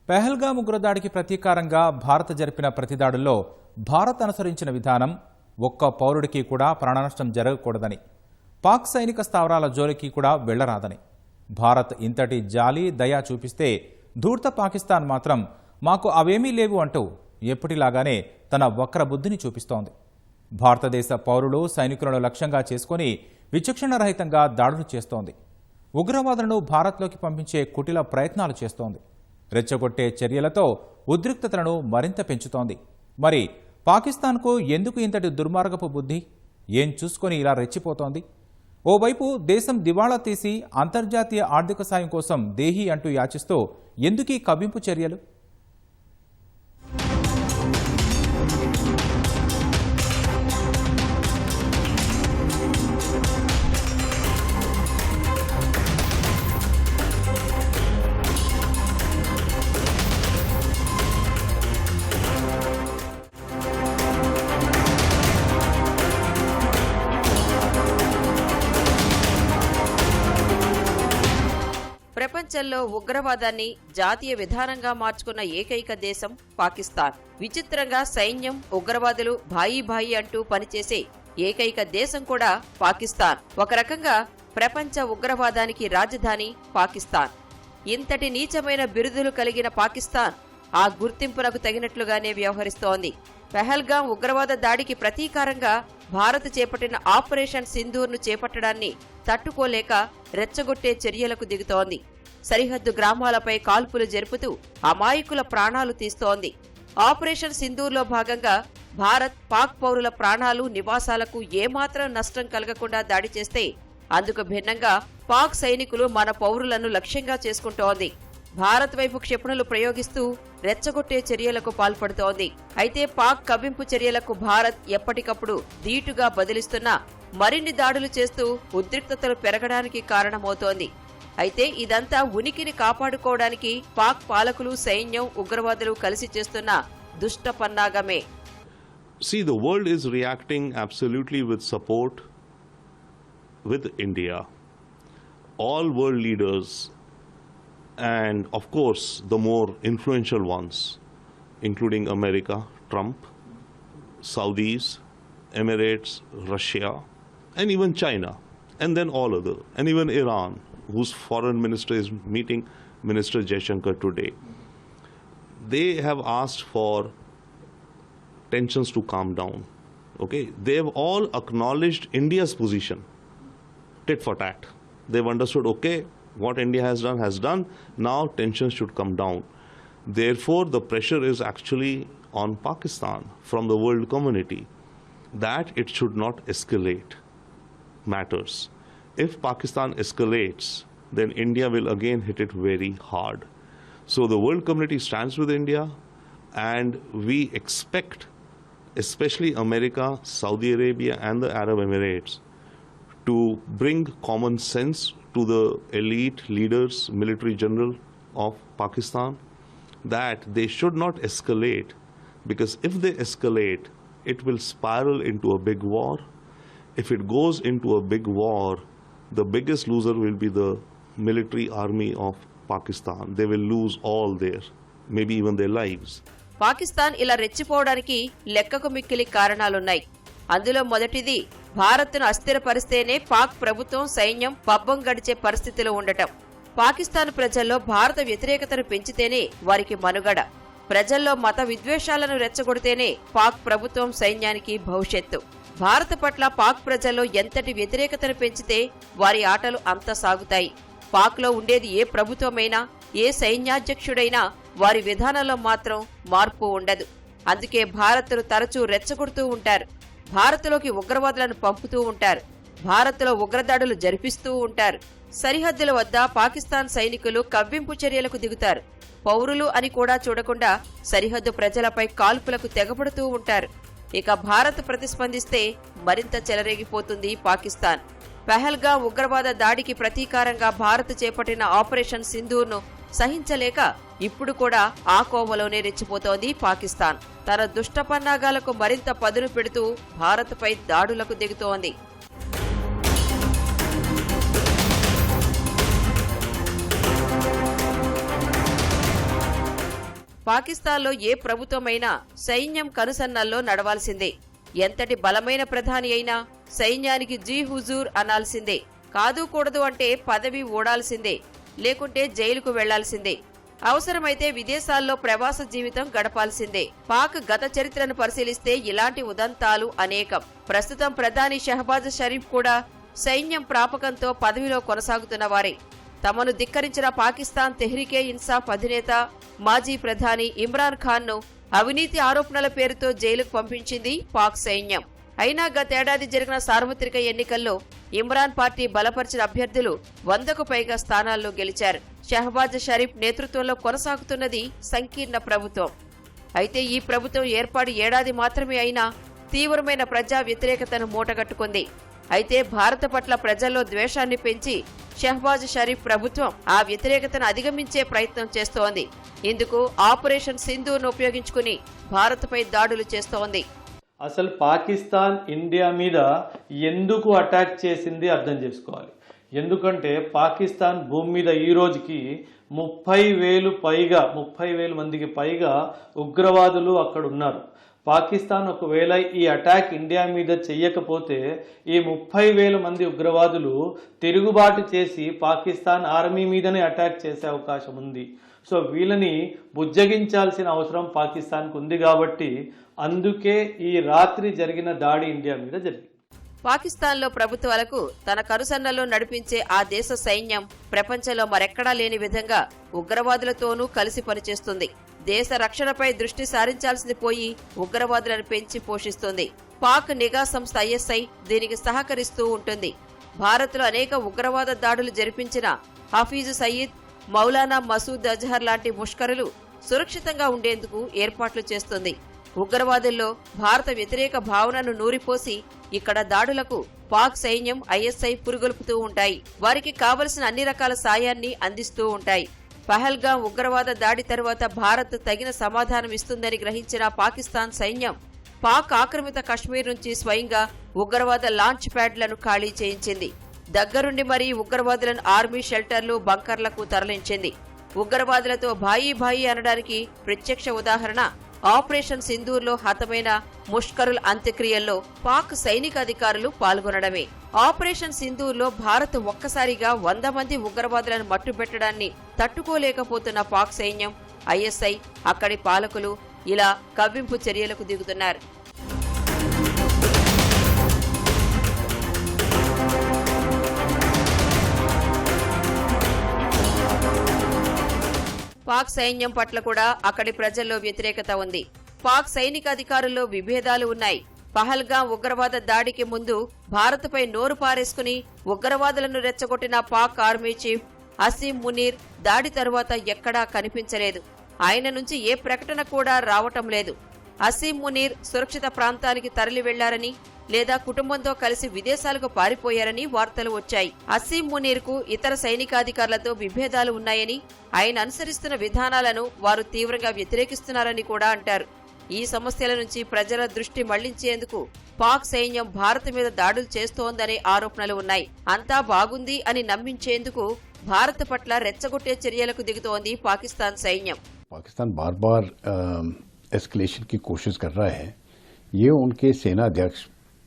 పెహల్గాం ఉగ్రదాడికి ప్రతీకారంగా భారత్ జరిపిన ప్రతిదాడుల్లో భారత్ అనుసరించిన విధానం ఒక్క పౌరుడికి కూడా ప్రాణనష్టం జరగకూడదని, పాక్ సైనిక స్థావరాల జోలికి కూడా వెళ్లరాదని, భారత్ ఇంతటి జాలి దయా చూపిస్తే ధూర్త పాకిస్తాన్ మాత్రం మాకు అవేమీ లేవు అంటూ ఎప్పటిలాగానే తన వక్ర బుద్ధిని చూపిస్తోంది. భారతదేశ పౌరులు సైనికులను లక్ష్యంగా చేసుకుని విచక్షణరహితంగా దాడులు చేస్తోంది. ఉగ్రవాదులను భారత్లోకి పంపించే కుటిల ప్రయత్నాలు చేస్తోంది. రెచ్చగొట్టే చర్యలతో ఉద్రిక్తతలను మరింత పెంచుతోంది. మరి పాకిస్తాన్కు ఎందుకు ఇంతటి దుర్మార్గపు బుద్ధి? ఏం చూసుకొని ఇలా రెచ్చిపోతోంది? ఓవైపు దేశం దివాళా తీసి అంతర్జాతీయ ఆర్థిక సాయం కోసం దేహీ అంటూ యాచిస్తూ ఎందుకీ కవ్వింపు చర్యలు? ప్రపంచంలో ఉగ్రవాదాన్ని జాతీయ విధానంగా మార్చుకున్న ఏకైక దేశం పాకిస్తాన్. విచిత్రంగా సైన్యం, ఉగ్రవాదులు భాయి భాయి అంటూ పనిచేసే ఏకైక దేశం కూడా పాకిస్తాన్. ఒక రకంగా ప్రపంచ ఉగ్రవాదానికి రాజధాని పాకిస్తాన్. ఇంతటి నీచమైన బిరుదులు కలిగిన పాకిస్తాన్ ఆ గుర్తింపునకు తగినట్లుగానే వ్యవహరిస్తోంది. పెహల్గాం ఉగ్రవాద దాడికి ప్రతీకారంగా భారత్ చేపట్టిన ఆపరేషన్ సింధూర్ను చేపట్టడాన్ని తట్టుకోలేక రెచ్చగొట్టే చర్యలకు దిగుతోంది. సరిహద్దు గ్రామాలపై కాల్పులు జరుపుతూ అమాయకుల ప్రాణాలు తీస్తోంది. ఆపరేషన్ సింధూర్లో భాగంగా భారత్ పాక్ పౌరుల ప్రాణాలు, నివాసాలకు ఏమాత్రం నష్టం కలగకుండా దాడి చేస్తే అందుకు భిన్నంగా పాక్ సైనికులు మన పౌరులను లక్ష్యంగా చేసుకుంటోంది. భారత్ వైపు క్షిపణులు ప్రయోగిస్తూ రెచ్చగొట్టే చర్యలకు పాల్పడుతోంది. అయితే పాక్ కవ్వింపు చర్యలకు భారత్ ఎప్పటికప్పుడు ధీటుగా బదిలిస్తున్నా మరిన్ని దాడులు చేస్తూ ఉద్రిక్తతలు పెరగడానికి కారణమవుతోంది. అయితే ఇదంతా ఉనికిని కాపాడుకోవడానికి పాక్ పాలకులు, సైన్యం, ఉగ్రవాదులు కలిసి చేస్తున్న దుష్ట పన్నాగమే. See, the world is reacting absolutely with support with India. All world leaders and of course the more influential ones, including America, Trump, Saudis, Emirates, Russia, and even China, and then all other, and even Iran, whose foreign minister is meeting Minister Jaishankar today. They have asked for tensions to calm down. Okay, they have all acknowledged India's position, tit for tat. They've understood, okay, what India has done, now tensions should come down. Therefore, the pressure is actually on Pakistan from the world community that it should not escalate matters. If Pakistan escalates, then India will again hit it very hard. So the world community stands with India, and we expect, especially America, Saudi Arabia, and the Arab Emirates, to bring common sense to the elite leaders, military general of Pakistan, that they should not escalate, because if they escalate, it will spiral into a big war. If it goes into a big war, the biggest loser will be the military army of Pakistan. They will lose all their, maybe even their lives. Pakistan ఇలా రెచ్చిపోవడానికి లెక్కకు మిక్కిలి కారణాలున్నాయి. అందులో మొదటిది, భారత్ను అస్థిరపరిస్తేనే పాక్ ప్రభుత్వం, సైన్యం పబ్బం గడిచే పరిస్థితిలో ఉండటం. పాకిస్తాన్ ప్రజల్లో భారత వ్యతిరేకతను పెంచితేనే వారికి మనుగడ. ప్రజల్లో మత విద్వేషాలను రెచ్చగొడితేనే పాక్ ప్రభుత్వం, సైన్యానికి భవిష్యత్తు. భారత పట్ల పాక్ ప్రజల్లో ఎంతటి వ్యతిరేకతను పెంచితే వారి ఆటలు అంత సాగుతాయి. పాక్లో ఉండేది ఏ ప్రభుత్వమైనా, ఏ సైన్యాధ్యక్షుడైనా వారి విధానంలో మాత్రం మార్పు ఉండదు. అందుకే భారత్ను తరచూ రెచ్చగొడుతూ ఉంటారు. భారత్లోకి ఉగ్రవాదులను పంపుతూ ఉంటారు. భారత్లో ఉగ్రదాడులు జరిపిస్తూ ఉంటారు. సరిహద్దుల వద్ద పాకిస్తాన్ సైనికులు కవ్వింపు చర్యలకు దిగుతారు. పౌరులు అని కూడా చూడకుండా సరిహద్దు ప్రజలపై కాల్పులకు తెగబడుతూ ఉంటారు. ఇక భారత్ ప్రతిస్పందిస్తే మరింత చెలరేగిపోతుంది పాకిస్తాన్. పెహల్గాం ఉగ్రవాద దాడికి ప్రతీకారంగా భారత్ చేపట్టిన ఆపరేషన్ సింధూర్ను సహించలేక ఇప్పుడు కూడా ఆ కోవలోనే రెచ్చిపోతోంది పాకిస్తాన్. తన దుష్ట పన్నాగాలకు మరింత పదును పెడుతూ భారత్పై దాడులకు దిగుతోంది. పాకిస్తాన్లో ఏ ప్రభుత్వమైనా సైన్యం కనుసన్నల్లో నడవాల్సిందే. ఎంతటి బలమైన ప్రధాని అయినా సైన్యానికి జీ హుజూర్ అనాల్సిందే. కాదు కూడదు అంటే పదవి ఓడాల్సిందే, లేకుంటే జైలుకు వెళ్లాల్సిందే. అవసరమైతే విదేశాల్లో ప్రవాస జీవితం గడపాల్సిందే. పాక్ గత చరిత్రను పరిశీలిస్తే ఇలాంటి ఉదంతాలు అనేకం. ప్రస్తుతం ప్రధాని షహబాజ్ షరీఫ్ కూడా సైన్యం ప్రాపకంతో పదవిలో కొనసాగుతున్న వారే. తమను ధిక్కరించిన పాకిస్తాన్ తెహ్రీకే ఇన్సాఫ్ అధినేత మాజీ ప్రధాని ఇమ్రాన్ ఖాన్ ను అవినీతి ఆరోపణల పేరుతో జైలుకు పంపించింది పాక్ సైన్యం. అయినా గతేడాది జరిగిన సార్వత్రిక ఎన్నికల్లో ఇమ్రాన్ పార్టీ బలపరిచిన అభ్యర్థులు 100కు పైగా స్థానాల్లో గెలిచారు. షహబాజ్ షరీఫ్ నేతృత్వంలో కొనసాగుతున్నది సంకీర్ణ ప్రభుత్వం. అయితే ఈ ప్రభుత్వం ఏర్పాటు ఏడాది మాత్రమే అయినా తీవ్రమైన ప్రజా వ్యతిరేకతను మూటగట్టుకుంది. అయితే భారత పట్ల ప్రజల్లో ద్వేషాన్ని పెంచి షహబాజ్ షరీఫ్ ప్రభుత్వం ఆ వ్యతిరేకతను అధిగమించే ప్రయత్నం చేస్తోంది. ఇందుకు ఆపరేషన్ సింధూర్ను ఉపయోగించుకుని భారత్పై దాడులు చేస్తోంది. అసలు పాకిస్తాన్ ఇండియా మీద ఎందుకు అటాక్ చేసింది అర్థం చేసుకోవాలి. ఎందుకంటే పాకిస్తాన్ భూమి మీద ఈ రోజుకి 30,000 మందికి పైగా ఉగ్రవాదులు అక్కడ ఉన్నారు. పాకిస్తాన్ ఒకవేళ ఈ అటాక్ ఇండియా మీద చెయ్యకపోతే ఈ 30,000 మంది ఉగ్రవాదులు తిరుగుబాటు చేసి పాకిస్తాన్ ఆర్మీ మీదనే అటాక్ చేసే అవకాశం ఉంది. సో వీళ్ళని బుజ్జగించాల్సిన అవసరం పాకిస్తాన్కు ఉంది. కాబట్టి అందుకే ఈ రాత్రి జరిగిన దాడి ఇండియా మీద జరిగింది. పాకిస్తాన్లో ప్రభుత్వాలకు తన కనుసన్నల్లో నడిపించే ఆ దేశ సైన్యం ప్రపంచంలో మరెక్కడా లేని విధంగా ఉగ్రవాదులతోనూ కలిసి పనిచేస్తుంది. దేశ రక్షణపై దృష్టి సారించాల్సింది పోయి ఉగ్రవాదులను పెంచి పోషిస్తుంది. పాక్ నిఘా సంస్థ ISI దీనికి సహకరిస్తూ ఉంటుంది. భారత్లో అనేక ఉగ్రవాద దాడులు జరిపించిన హఫీజ్ సయీద్, మౌలానా మసూద్ అజహర్ లాంటి ముష్కరులు సురక్షితంగా ఉండేందుకు ఏర్పాట్లు చేస్తుంది. ఉగ్రవాదుల్లో భారత వ్యతిరేక భావనను నూరిపోసి ఇక్కడ దాడులకు పాక్ సైన్యం ISI పురుగొల్పుతూ ఉంటాయి. వారికి కావలసిన అన్ని రకాల సాయాన్ని అందిస్తూ ఉంటాయి. పహల్గాం ఉగ్రవాద దాడి తరువాత భారత్ తగిన సమాధానం ఇస్తుందని గ్రహించిన పాకిస్తాన్ సైన్యం పాక్ ఆక్రమిత కశ్మీర్ నుంచి స్వయంగా ఉగ్రవాద లాంచ్ ప్యాడ్లను ఖాళీ చేయించింది. దగ్గరుండి మరీ ఉగ్రవాదులను ఆర్మీ షెల్టర్లు, బంకర్లకు తరలించింది. ఉగ్రవాదులతో భాయీ భాయీ అనడానికి ప్రత్యక్ష ఉదాహరణ ఆపరేషన్ సింధూర్లో హతమైన ముష్కరుల అంత్యక్రియల్లో పాక్ సైనిక అధికారులు పాల్గొనడమే. ఆపరేషన్ సింధూర్లో భారత్ ఒక్కసారిగా 100 మంది ఉగ్రవాదులను మట్టుబెట్టడాన్ని తట్టుకోలేకపోతున్న పాక్ సైన్యం, ISI, అక్కడి పాలకులు ఇలా కవ్వింపు చర్యలకు దిగుతున్నారు. పాక్ సైన్యం పట్ల కూడా అక్కడి ప్రజల్లో వ్యతిరేకత ఉంది. పాక్ సైనిక అధికారుల్లో విభేదాలు ఉన్నాయి. పహల్గాం ఉగ్రవాద దాడికి ముందు భారత్పై నోరు పారేసుకుని ఉగ్రవాదులను రెచ్చగొట్టిన పాక్ ఆర్మీ చీఫ్ అసీం మునీర్ దాడి తరువాత ఎక్కడా కనిపించలేదు. ఆయన నుంచి ఏ ప్రకటన కూడా రావటం లేదు. అసీం మునీర్ సురక్షిత ప్రాంతానికి తరలి వెళ్లారని లేదా కుటుంబంతో కలిసి విదేశాలకు పారిపోయారని వార్తలు వచ్చాయి. అసీం మునీర్ కు ఇతర సైనికాధికారులతో విభేదాలు ఉన్నాయని, ఆయన అనుసరిస్తున్న విధానాలను వారు తీవ్రంగా వ్యతిరేకిస్తున్నారని కూడా అంటారు. ఈ సమస్యల నుంచి ప్రజల దృష్టి మళ్లించేందుకు పాక్ సైన్యం భారత్ మీద దాడులు చేస్తోందనే ఆరోపణలు ఉన్నాయి. అంతా బాగుంది అని నమ్మించేందుకు భారత్ పట్ల రెచ్చగొట్టే చర్యలకు దిగుతోంది పాకిస్తాన్ సైన్యం. पाकिस्तान बार बार एस्केलेशन की कोशिश कर रहा है. ये उनके सेना अध्यक्ष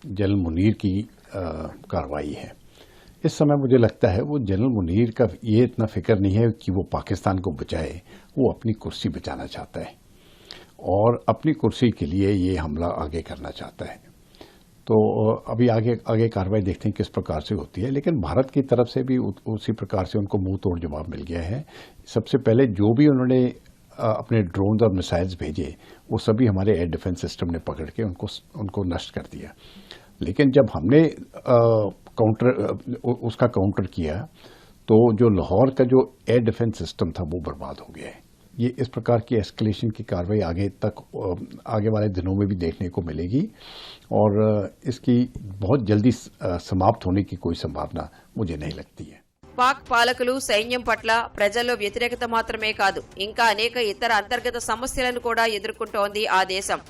जनरल मुनीर की कार्रवाई है. इस समय मुझे लगता है वो जनरल मुनीर का ये इतना फिक्र नहीं है कि वो पाकिस्तान को बचाए, वो अपनी कुर्सी बचाना चाहता है और अपनी कुर्सी के लिए ये हमला आगे करना चाहता है. तो अभी आगे कार्रवाई देखते हैं किस प्रकार से होती है. लेकिन भारत की तरफ से भी उसी प्रकार से उनको मुंह तोड़ जवाब मिल गया है. सबसे पहले जो भी उन्होंने अपने ड्रोन्स और मिसाइल्स भेजे वो सभी हमारे एयर डिफेंस सिस्टम ने पकड़ के उनको नष्ट कर दिया. लेकिन जब हमने उसका काउंटर किया तो जो लाहौर का जो एयर डिफेंस सिस्टम था वो बर्बाद हो गया है. ये इस प्रकार की एस्केलेशन की कार्रवाई आगे वाले दिनों में भी देखने को मिलेगी और इसकी बहुत जल्दी समाप्त होने की कोई संभावना मुझे नहीं लगती है. పాక్ పాలకులు సైన్యం పట్ల ప్రజల్లో వ్యతిరేకత మాత్రమే కాదు, ఇంకా అనేక ఇతర అంతర్గత సమస్యలను కూడా ఎదుర్కొంటోంది ఆ దేశం.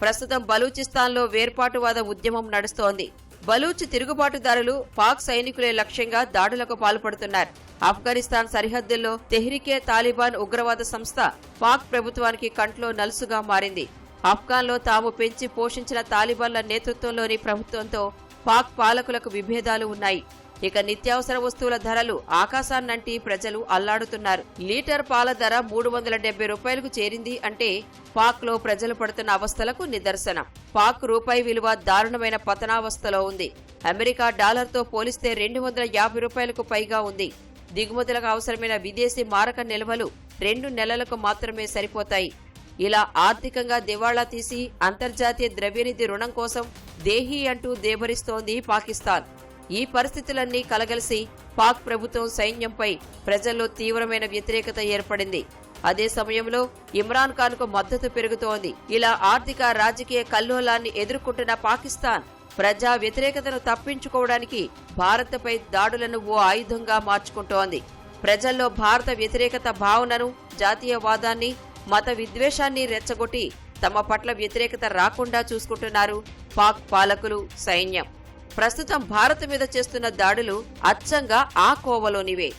ప్రస్తుతం బలూచిస్తాన్లో వేర్పాటువాద ఉద్యమం నడుస్తోంది. బలూచ్ తిరుగుబాటుదారులు పాక్ సైనికులే లక్ష్యంగా దాడులకు పాల్పడుతున్నారు. ఆఫ్ఘనిస్తాన్ సరిహద్దుల్లో తెహ్రికే తాలిబాన్ ఉగ్రవాద సంస్థ పాక్ ప్రభుత్వానికి కంట్లో నలుసుగా మారింది. ఆఫ్ఘాన్లో తాము పెంచి పోషించిన తాలిబాన్ల నేతృత్వంలోని ప్రభుత్వంతో పాక్ పాలకులకు విభేదాలు ఉన్నాయి. ఇక నిత్యావసర వస్తువుల ధరలు ఆకాశాన్నంటి ప్రజలు అల్లాడుతున్నారు. లీటర్ పాల ధర 370 రూపాయలకు చేరింది అంటే పాక్లో ప్రజలు పడుతున్న అవస్థలకు నిదర్శనం. పాక్ రూపాయి విలువ దారుణమైన పతనావస్థలో ఉంది. అమెరికా డాలర్తో పోలిస్తే 250 రూపాయలకు పైగా ఉంది. దిగుమతులకు అవసరమైన విదేశీ మారక నిల్వలు 2 నెలలకు మాత్రమే సరిపోతాయి. ఇలా ఆర్థికంగా దివాళా తీసి అంతర్జాతీయ ద్రవ్యనిధి రుణం కోసం దేహీ అంటూ దేబరిస్తోంది పాకిస్తాన్. ఈ పరిస్థితులన్నీ కలగలిసి పాక్ ప్రభుత్వం సైన్యంపై ప్రజల్లో తీవ్రమైన వ్యతిరేకత ఏర్పడింది. అదే సమయంలో ఇమ్రాన్ ఖాన్ కు మద్దతు పెరుగుతోంది. ఇలా ఆర్థిక రాజకీయ కల్లోలాన్ని ఎదుర్కొంటున్న పాకిస్తాన్ ప్రజా వ్యతిరేకతను తప్పించుకోవడానికి భారత్పై దాడులను ఓ ఆయుధంగా మార్చుకుంటోంది. ప్రజల్లో భారత వ్యతిరేకత భావనను, జాతీయవాదాన్ని, మత విద్వేషాన్ని రెచ్చగొట్టి తమ పట్ల వ్యతిరేకత రాకుండా చూసుకుంటున్నారు పాక్ పాలకులు, సైన్యం. ప్రస్తుతం భారత్ మీద చేస్తున్న దాడులు అచ్చంగా ఆ కోవలోనివే.